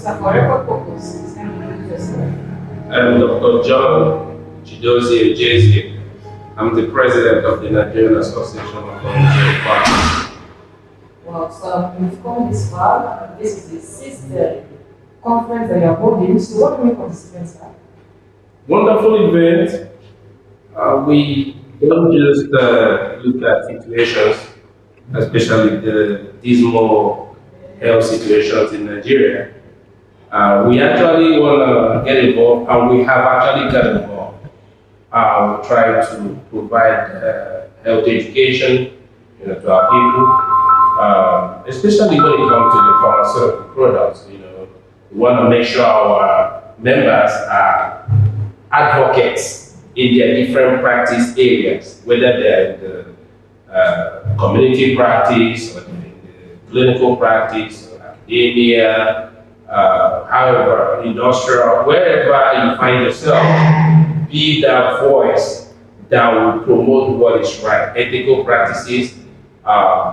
So for record purposes, can you introduce yourself? I'm Dr. John Chidozie Ejezi. I'm the president of the Nigerian Association of Volunteer Partners. Well, so you've come this far. This is the sixth conference that you're holding. So what do you participants have? Wonderful event. We don't just look at situations, especially the dismal health situations in Nigeria. We actually want to get involved, and we have actually got involved. We try to provide health education, to our people, especially when it comes to the pharmaceutical products. We want to make sure our members are advocates in their different practice areas, whether they're in the community practice or in the clinical practice or academia. However, industrial, wherever you find yourself, be that voice that will promote what is right, ethical practices,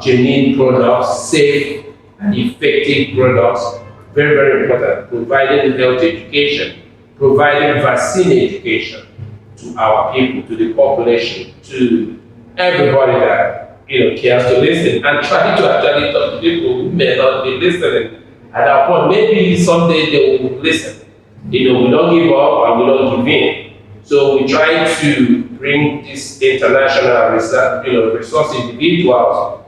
genuine products, safe and effective products, very, very important, providing health education, providing vaccine education to our people, to the population, to everybody that cares to listen, and try to actually talk to people who may not be listening at that point. Maybe someday they will listen. We don't give up and we don't give in. So we try to bring these international resource individuals,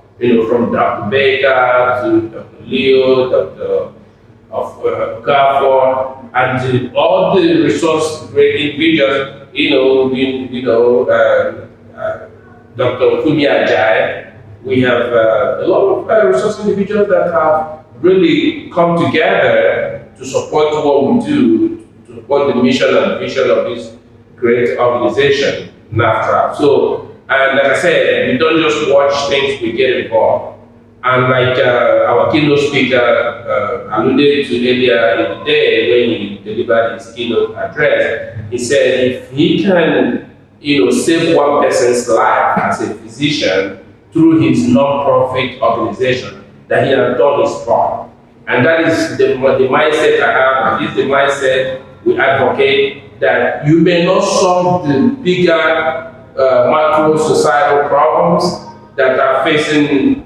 from Dr. Baker to Dr. Leo, Dr. Gafford, and all the resource great individuals, Dr. Kumi Ajayi. We have a lot of resource individuals that have really come together to support what we do, to support the mission and vision of this great organization, NAFTraph. So, and like I said, we don't just watch things, we get involved. And like our keynote speaker alluded to earlier in the day when he delivered his keynote address, he said if he can, save one person's life as a physician through his non-profit organization, that he has done his part. And that is the mindset I have, and this is the mindset we advocate, that you may not solve the bigger macro societal problems that are facing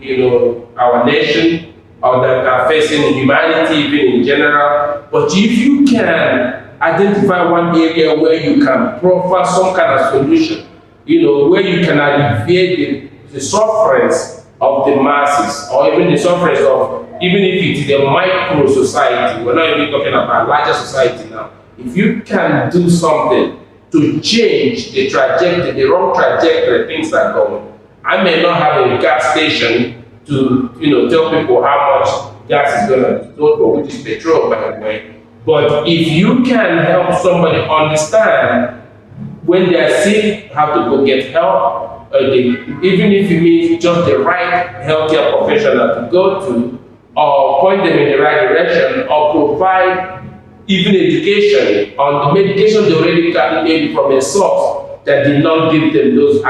our nation, or that are facing humanity even in general, but if you can identify one area where you can proffer some kind of solution, where you can alleviate the sufferings of the masses, or even the sufferings of, even if it is a micro society, we're not even talking about larger society now. If you can do something to change the trajectory, the wrong trajectory things are going. I may not have a gas station to tell people how much gas is going to be sold for, which is petrol, by the way. But if you can help somebody understand when they are sick, how to go get help, even if it means just the right healthcare professional to go to, or point them in the right direction, or provide even education on the medication they already got, maybe from a source that did not give them those,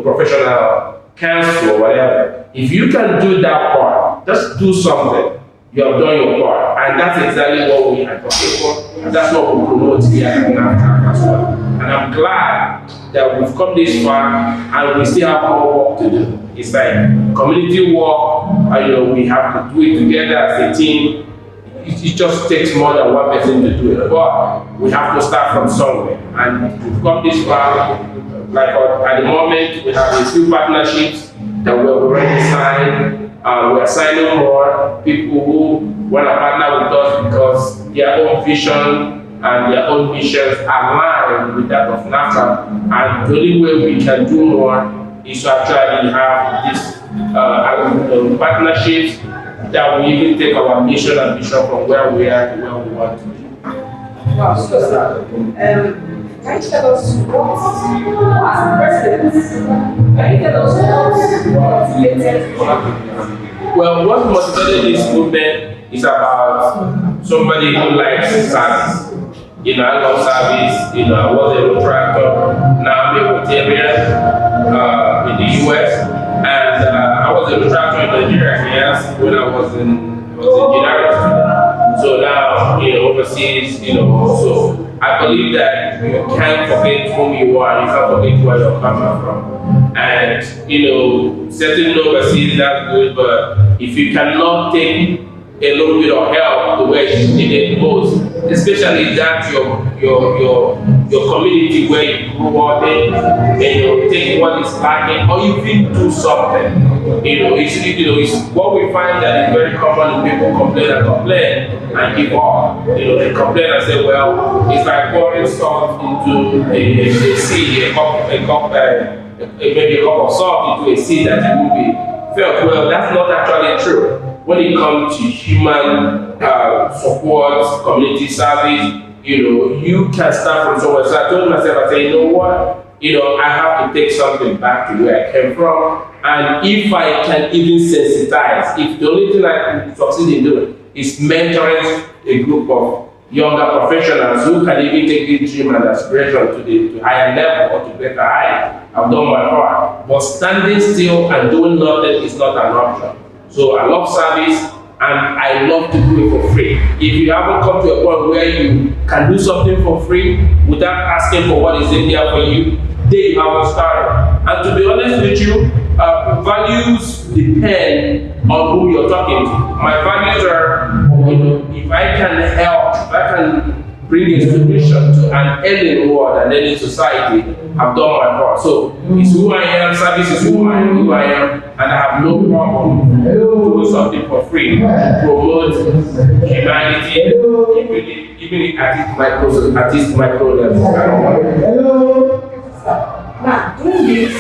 professional counsel or whatever. If you can do that part, just do something. You have done your part, and that's exactly what we advocate for, and that's what we promote here at NAFTraph as well. And I'm glad that we've come this far, and we still have more work to do. It's like community work, we have to do it together as a team. It just takes more than one person to do it, but we have to start from somewhere, and we've come this far. Like at the moment, we have a few partnerships that we have already signed. We are signing more people who want to partner with us because their own vision and their own missions align with that of NAFTraph. And the only way we can do more is to actually have these partnerships that will even take our mission and vision from where we are to where we want to be. Wow, so can you tell us as presidents, can you tell us what latest? Well, what motivated this movement is about somebody who likes service. I love service. I was a road tractor, now I'm a Rotarian in the US, and I was a road tractor in Nigeria when I was in engineering student. So now, overseas, so I believe that you can't forget whom you are, you can't forget where you're coming from. And, certainly overseas, that's good, but if you cannot take a little bit of help the way it's needed most, especially that your community where you grew up in, and take what is lacking, or you even do something. It's what we find that is very common. People complain and give up. They complain and say, well, it's like pouring salt into a sea, maybe a cup of salt into a sea that it will be felt. Well, that's not actually true. When it comes to human support, community service, you can start from somewhere. So I told myself, I said, you know what? I have to take something back to where I came from. And if I can even sensitize, if the only thing I can succeed in doing is mentoring a group of younger professionals who can even take this dream and aspiration to higher level or to better height, I've done my part. But standing still and doing nothing is not an option. So I love service and I love to do it for free. If you haven't come to a point where you can do something for free without asking for what is in there for you, then you haven't started. And to be honest with you, values depend on who you're talking to. My values are, if I can help, if I can bring a solution to an ailing world and ailing society, I've done my part. So it's who I am, service is who I am, and I have no problem doing something for free to promote humanity, even at this micro level. Hello. Now, doing this,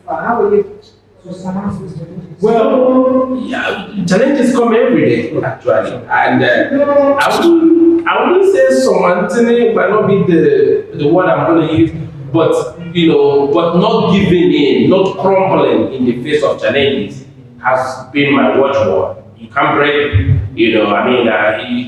how will you surmount these challenges? Well, yeah, challenges come every day, actually. And I wouldn't say surmounting it might not be the word I'm going to use, but, but not giving in, not crumbling in the face of challenges has been my watchword. You can't break, you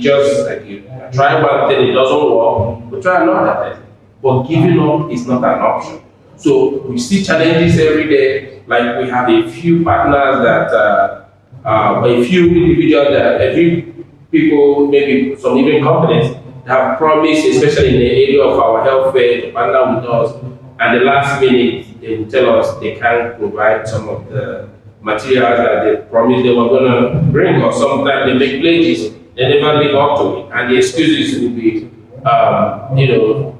just, like, you try one thing, it doesn't work, but try another thing. But giving up is not an option. So we see challenges every day. Like we have a few partners a few individuals a few people, maybe some even companies that have promised, especially in the area of our healthcare, to partner with us. And the last minute, they will tell us they can't provide some of the materials that they promised they were going to bring, or sometimes they make pledges, they never live up to it. And the excuses will be,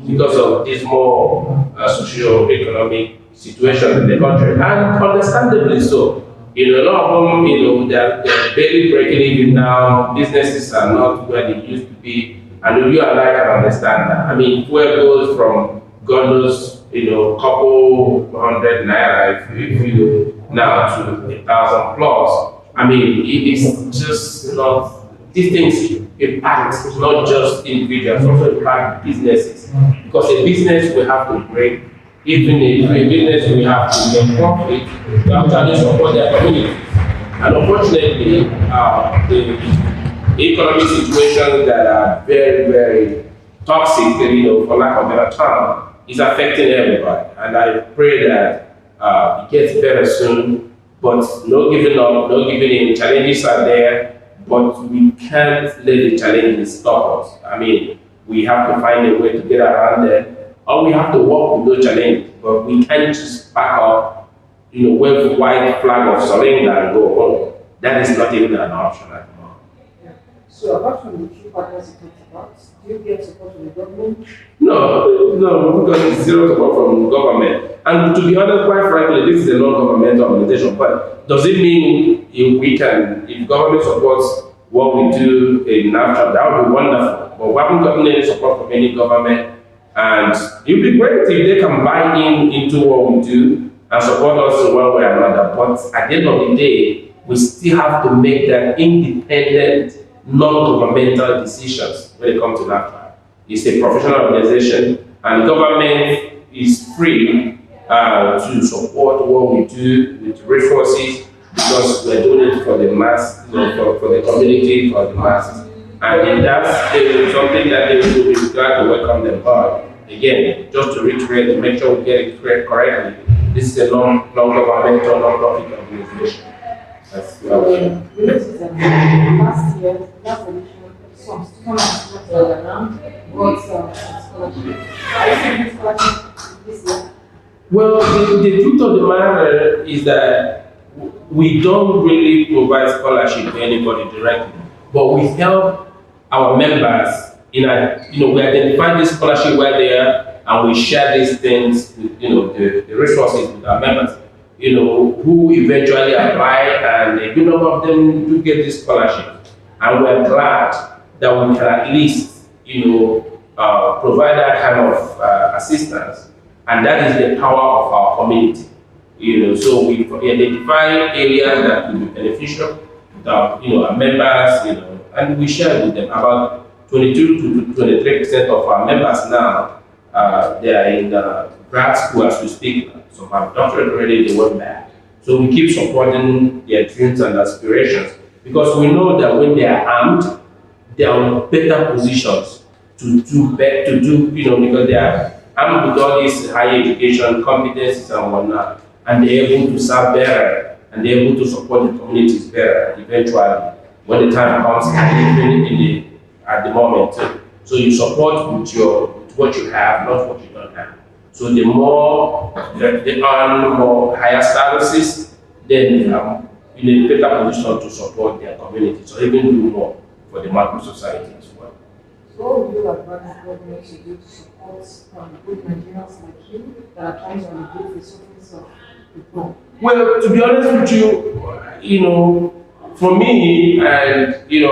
because of this more socio-economic situation in the country, and understandably so. A lot of them, they're barely breaking even now. Businesses are not where they used to be, and you and I can understand that. I mean, where goes from God knows, couple hundred naira if you now to 1,000 plus. I mean, it's just not. These things impact not just individuals, also impact businesses. Because a business will have to break, even a business will have to make profit to actually support their community. And unfortunately, the economic situations that are very, very toxic, for lack of a better term, is affecting everybody. And I pray that it gets better soon, but no giving up, no giving in. Challenges are there. But we can't let the challenges stop us. I mean, we have to find a way to get around them, or we have to work with those challenges. But we can't just back up, wave white flag of surrender and go home. That is not even an option at the moment. Yeah. So apart from the few partners you talked about, do you get support from the government? No, because it's zero support from the government. And to be honest, quite frankly, this is a non-governmental organization. But does it mean if government supports what we do in NAFTraph, that would be wonderful. But we haven't gotten any support from any government. And it would be great if they can buy into what we do and support us in one way or another. But at the end of the day, we still have to make that independent, non-governmental decisions when it comes to NAFTraph. It's a professional organization, and government is free to support what we do with resources, because we're doing it for the mass, for the community, for the masses. And that's something that they will be glad to welcome them back. Again, just to reiterate, to make sure we get it correctly, this is a non-governmental, non-profit organization. That's We noticed that last year, last edition, some students were around got scholarship. Are you getting scholarship this year? well, the truth of the matter is that we don't really provide scholarship to anybody directly, but we help our members in a, we identify this scholarship where they are and we share these things with, the resources with our members, who eventually apply and a good number of them do get this scholarship. And we're glad that we can at least, provide that kind of assistance, and that is the power of our community. So we identify areas that will be beneficial to our members, and we share with them. About 22 to 23% of our members now, they are in grad school as we speak. Some have doctorate already, they went back. So we keep supporting their dreams and aspirations because we know that when they are armed, they are in better positions to do because they are armed with all these higher education competencies and whatnot, and they're able to serve better and they're able to support the communities better eventually when the time comes and even at the moment. So you support with what you have, not what you don't have. So the more they earn more higher statuses, then they are in a better position to support their communities or even do more for the macro society as well. So what would you advise the government to do to support good Nigerians like you that are trying to alleviate the sufferings of the poor? Well, to be honest with you, for me, and at least I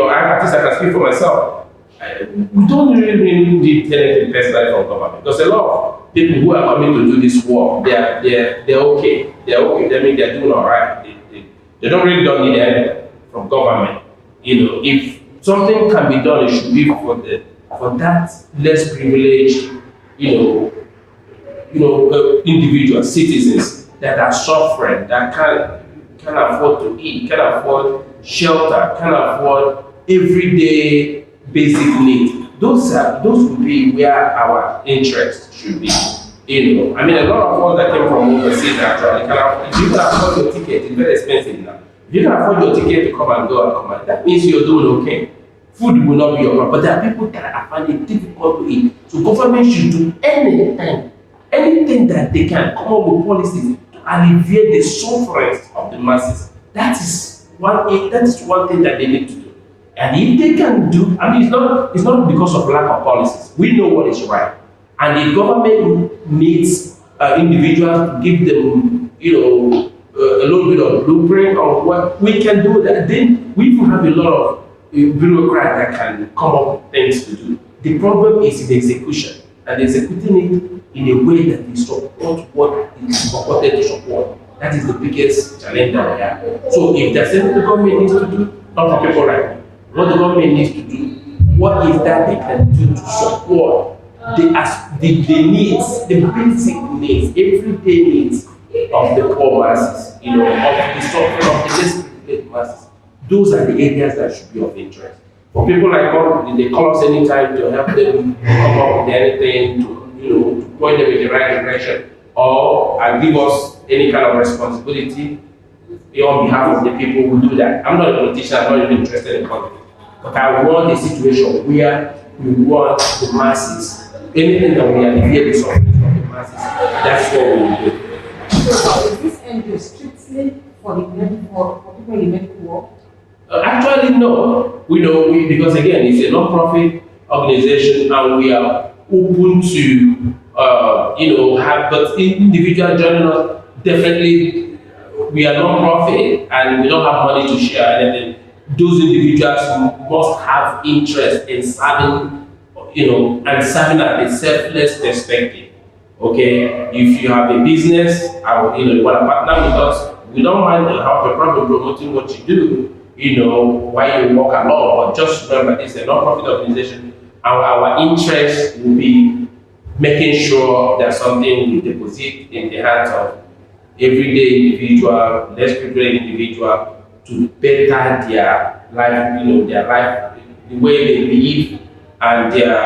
can speak for myself, we don't really need anything personally from government because a lot of people who are coming to do this work, they're okay. They're okay. That means they're doing all right. They don't need anything from government. If something can be done, it should be for that less privileged, individual citizens that are suffering, that can afford to eat, can afford shelter, can afford everyday basic needs. Those would be where our interest should be. I mean, a lot of us that came from overseas actually if you can afford your ticket, it's very expensive now. If you can afford your ticket to come and go, that means you're doing okay. Food will not be your problem, but there are people that are finding it difficult to eat. So government should do anything that they can come up with policies to alleviate the sufferings of the masses. That is one thing that they need to do. And if they can do, it's not because of lack of policies. We know what is right. And the government needs individuals to give them, a little bit of blueprint on what we can do. That then we will have a lot of bureaucrats that can come up with things to do. The problem is in the execution, and executing it in a way that is support what is purported to support. That is the biggest challenge that we have. So if there's anything the government needs to do, not for people like me, what the government needs to do, what is that they can do to support the needs, the basic needs, everyday needs of the poor masses, of the suffering of the less privileged masses. Those are the areas that should be of interest. For people like us, they call us anytime to help them come up with anything, to point them in the right direction, or give us any kind of responsibility on behalf of the people who do that. I'm not a politician, I'm not even interested in politics. But I want a situation where we want the masses, anything that we alleviate the suffering of the masses, that's what we will do. So is this NGO strictly for people in the medical work? Actually, no. Because again, it's a non-profit organization, and we are open to, but individual joining us, definitely, we are non-profit, and we don't have money to share anything. Those individuals must have interest in serving, and serving at a selfless perspective. Okay, if you have a business, you want to partner with us, we don't mind have a problem promoting what you do. While you work along, but just remember it's a non-profit organization. Our interest will be making sure that something we deposit in the hands of everyday individual, less privileged individual, to better their life, the way they live, and their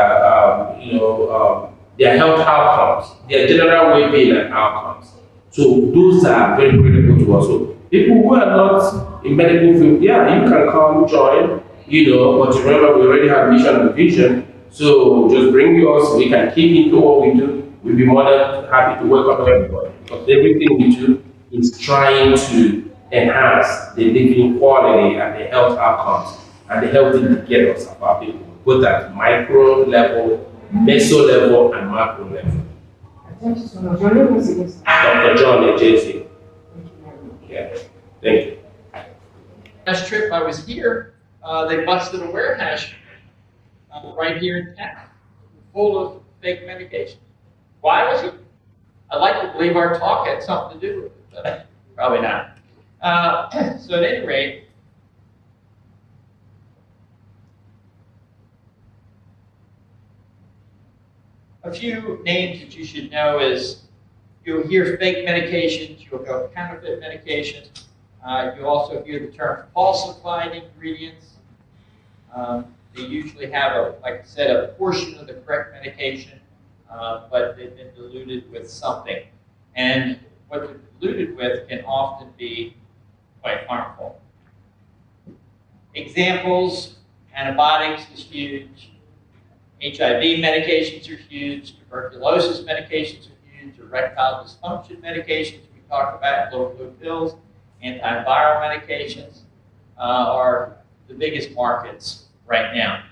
health outcomes, their general well-being and outcomes. So those are very critical to us. So people who are not in medical field, yeah, you can come join, but remember we already have mission and vision. So just bring yours, we can keep into what we do. We'll be more than happy to welcome everybody because everything we do is trying to enhance the living quality and the health outcomes and the health indicators of our people, both at micro level, meso level, and macro level. Thank you so much. Your name is again, sir. Dr. John AJC. Thank you very much. Yeah, thank you. Last trip I was here, they busted a warehouse right here in town, full of fake medication. Why was it? I'd like to believe our talk had something to do with it, but probably not. So at any rate, a few names that you should know is you'll hear fake medications, you'll go counterfeit medications. You'll also hear the term falsified ingredients. They usually have, like I said, a portion of the correct medication, but they've been diluted with something. And what they're diluted with can often be quite harmful. Examples, antibiotics is huge. HIV medications are huge. Tuberculosis medications are huge. Erectile dysfunction medications we talk about, low blue pills. Antiviral medications are the biggest markets right now.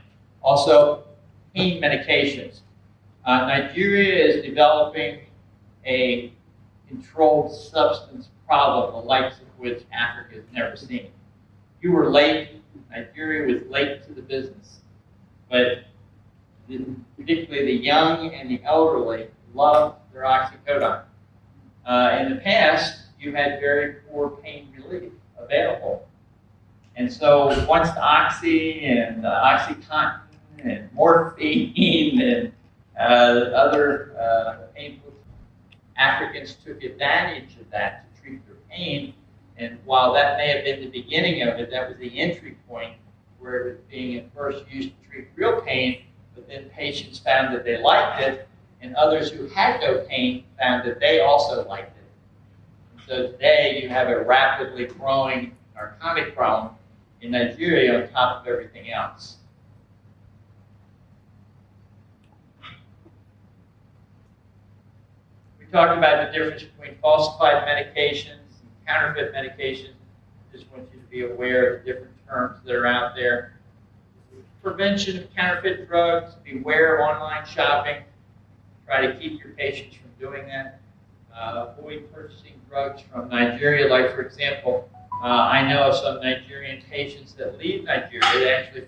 Also, pain medications. Nigeria is developing a controlled substance problem, the likes of which Africa has never seen. You were late. Nigeria was late to the business. But particularly the young and the elderly love their oxycodone. In the past, you had very poor pain relief available. And so once the Oxy and OxyContin and morphine and other painful, Africans took advantage of that to treat their pain. And while that may have been the beginning of it, that was the entry point where it was being at first used to treat real pain, but then patients found that they liked it, and others who had no pain found that they also liked it. So today you have a rapidly growing narcotic problem in Nigeria on top of everything else. We talked about the difference between falsified medications and counterfeit medications. I just want you to be aware of the different terms that are out there. Prevention of counterfeit drugs, beware of online shopping. Try to keep your patients from doing that. Avoid purchasing drugs from Nigeria. Like, for example, I know of some Nigerian patients that leave Nigeria. They actually